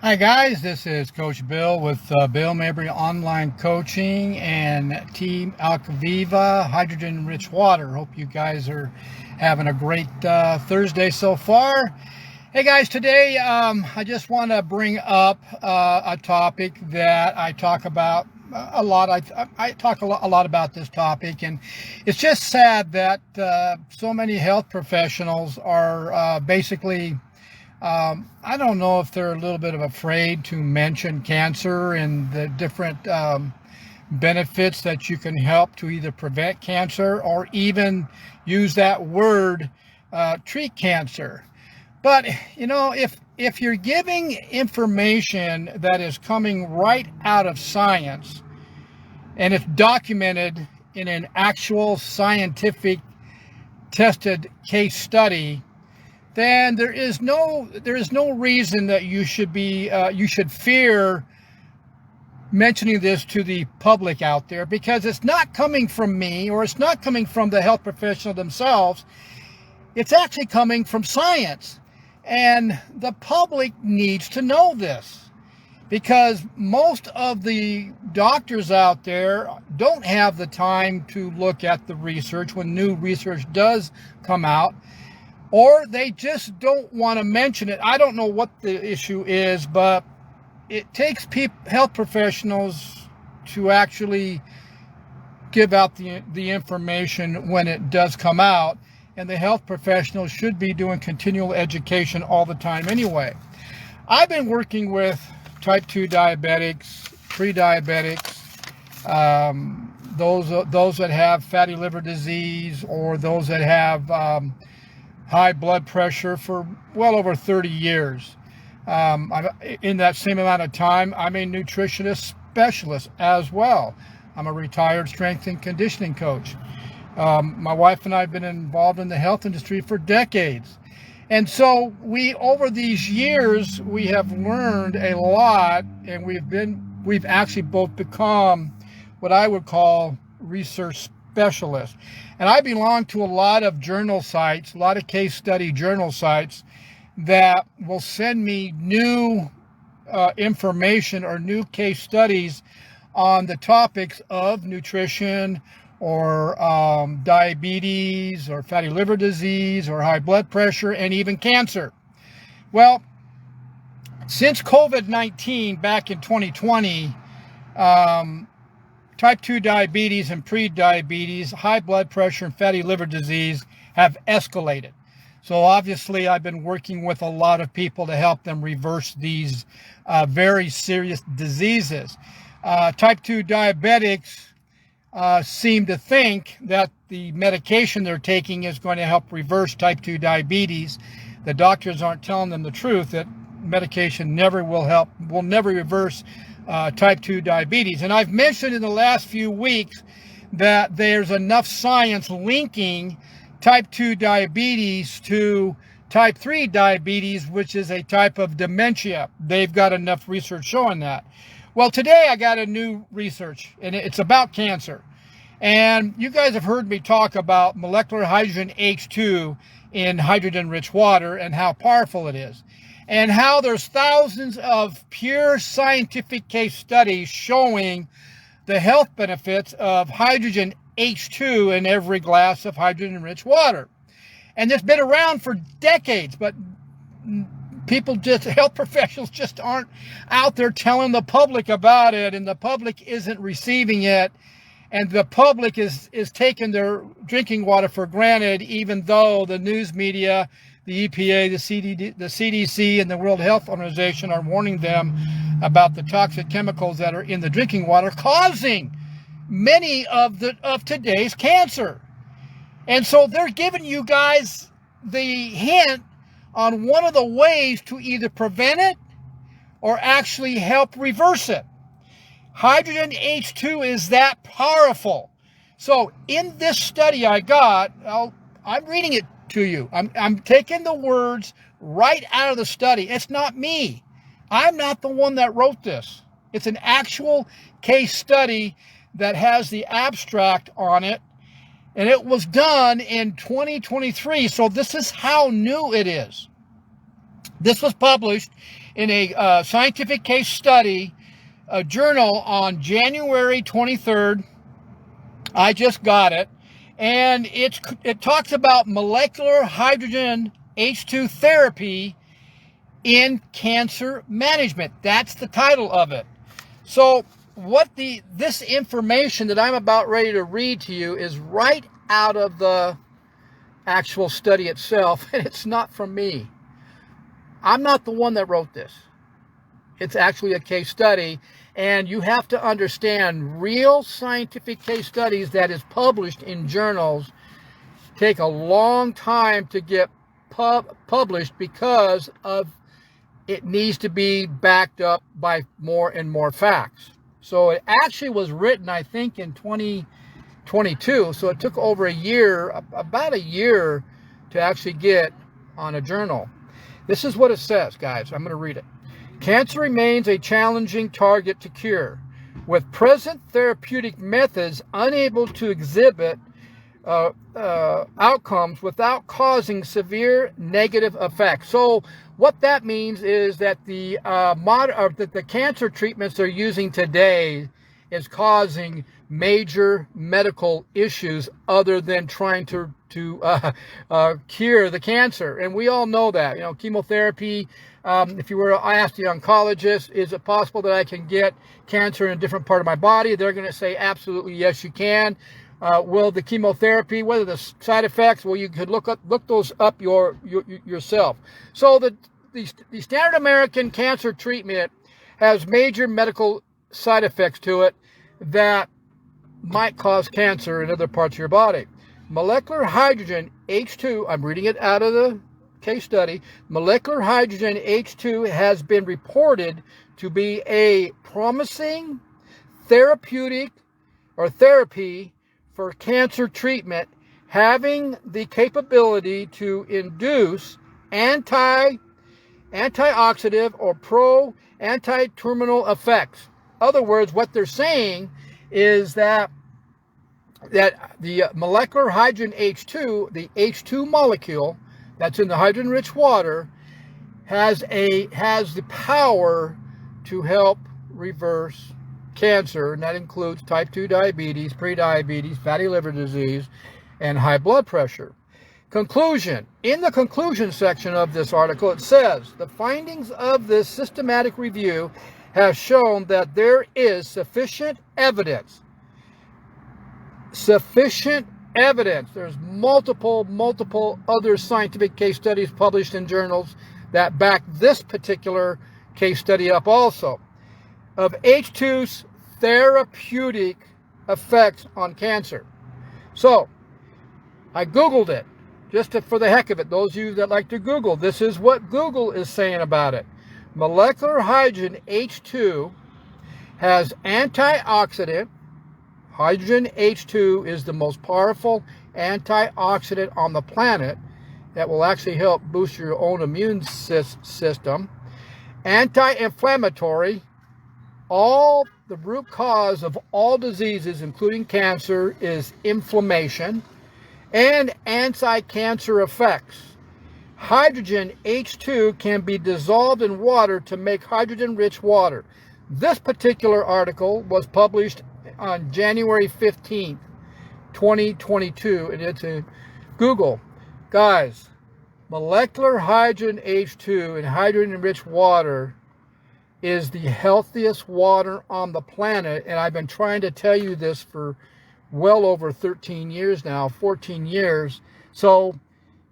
Hi guys, this is Coach Bill with Bill Mabry Online Coaching and Team Alcaviva Hydrogen Rich Water. Hope you guys are having a great Thursday so far. Hey guys, today I just want to bring up a topic that I talk about a lot. I talk a lot about this topic, and it's just sad that so many health professionals are basically I don't know if they're a little bit of afraid to mention cancer and the different benefits that you can help to either prevent cancer or even use that word, treat cancer. But, you know, if you're giving information that is coming right out of science and it's documented in an actual scientific tested case study, then there is no reason that you should fear mentioning this to the public out there, because it's not coming from me or it's not coming from the health professional themselves. It's actually coming from science, and the public needs to know this, because most of the doctors out there don't have the time to look at the research when new research does come out, or they just don't want to mention it. I don't know what the issue is, but it takes health professionals to actually give out the information when it does come out, and the health professionals should be doing continual education all the time anyway. I've been working with type 2 diabetics, pre-diabetics, those that have fatty liver disease, or those that have high blood pressure for well over 30 years. In that same amount of time, I'm a nutritionist specialist as well. I'm a retired strength and conditioning coach. My wife and I have been involved in the health industry for decades. And so over these years, we have learned a lot, and we've actually both become what I would call research specialists. And I belong to a lot of journal sites, a lot of case study journal sites that will send me new information or new case studies on the topics of nutrition or diabetes or fatty liver disease or high blood pressure and even cancer. Well, since COVID-19 back in 2020, type 2 diabetes and pre-diabetes, high blood pressure, and fatty liver disease have escalated. So obviously, I've been working with a lot of people to help them reverse these very serious diseases. Type 2 diabetics seem to think that the medication they're taking is going to help reverse type 2 diabetes. The doctors aren't telling them the truth, that medication will never reverse type 2 diabetes. And I've mentioned in the last few weeks that there's enough science linking type 2 diabetes to type 3 diabetes, which is a type of dementia. They've got enough research showing that. Well, today I got a new research, and it's about cancer. And you guys have heard me talk about molecular hydrogen H2 in hydrogen-rich water and how powerful it is, and how there's thousands of pure scientific case studies showing the health benefits of hydrogen H2 in every glass of hydrogen-rich water. And it's been around for decades, but health professionals just aren't out there telling the public about it, and the public isn't receiving it, and the public is taking their drinking water for granted, even though the news media, the EPA, the CDC, and the World Health Organization are warning them about the toxic chemicals that are in the drinking water, causing many of today's cancer. And so they're giving you guys the hint on one of the ways to either prevent it or actually help reverse it. Hydrogen H2 is that powerful. So in this study I got, I'm reading it to you. I'm taking the words right out of the study. It's not me. I'm not the one that wrote this. It's an actual case study that has the abstract on it, and it was done in 2023. So this is how new it is. This was published in a scientific case study, a journal on January 23rd. I just got it. And it talks about molecular hydrogen H2 therapy in cancer management. That's the title of it. So this information that I'm about ready to read to you is right out of the actual study itself, and it's not from me. I'm not the one that wrote this. It's actually a case study, and you have to understand real scientific case studies that is published in journals take a long time to get published because of it needs to be backed up by more and more facts. So it actually was written, I think, in 2022. So it took over a year, about a year, to actually get on a journal. This is what it says, guys. I'm going to read it. Cancer remains a challenging target to cure, with present therapeutic methods unable to exhibit outcomes without causing severe negative effects. So what that means is that the cancer treatments they're using today is causing major medical issues other than trying to cure the cancer. And we all know that, chemotherapy, if you were asked the oncologist, is it possible that I can get cancer in a different part of my body? They're going to say, absolutely, yes, you can. Will the chemotherapy, what are the side effects? Well, you could look those up yourself. So the standard American cancer treatment has major medical side effects to it that might cause cancer in other parts of your body. Molecular hydrogen H2, I'm reading it out of the case study, molecular hydrogen H2 has been reported to be a promising therapeutic or therapy for cancer treatment, having the capability to induce anti-oxidative or pro-anti-tumoural effects. Other words, what they're saying is that the molecular hydrogen H2, the H2 molecule that's in the hydrogen-rich water, has the power to help reverse cancer, and that includes type 2 diabetes, prediabetes, fatty liver disease, and high blood pressure. Conclusion. In the conclusion section of this article, it says, the findings of this systematic review have shown that there is sufficient evidence. There's multiple other scientific case studies published in journals that back this particular case study up also, of H2's therapeutic effects on cancer. So I Googled it just for the heck of it. Those of you that like to Google, this is what Google is saying about it. Molecular hydrogen H2 has antioxidant. Hydrogen H2 is the most powerful antioxidant on the planet that will actually help boost your own immune system. Anti-inflammatory. All the root cause of all diseases, including cancer, is inflammation, and anti-cancer effects. Hydrogen H2 can be dissolved in water to make hydrogen-rich water. This particular article was published on January 15th, 2022, and it's in Google. Guys, molecular hydrogen H2 and hydrogen-rich water is the healthiest water on the planet, and I've been trying to tell you this for well over 13 years now, 14 years. So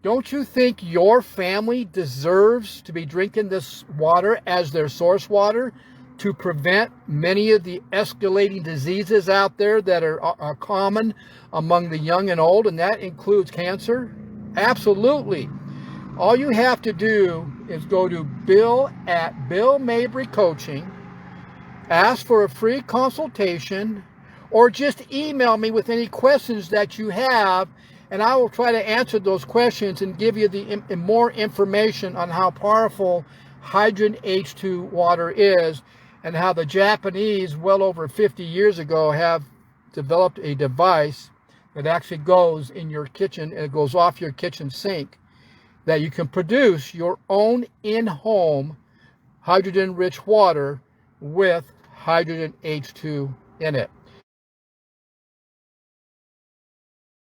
don't you think your family deserves to be drinking this water as their source water to prevent many of the escalating diseases out there that are common among the young and old, and that includes cancer? Absolutely. All you have to do is go to Bill at Bill Mabry Coaching, ask for a free consultation, or just email me with any questions that you have, and I will try to answer those questions and give you the more information on how powerful hydrogen H2 water is, and how the Japanese, well over 50 years ago, have developed a device that actually goes in your kitchen, and it goes off your kitchen sink, that you can produce your own in-home hydrogen-rich water with hydrogen H2 in it.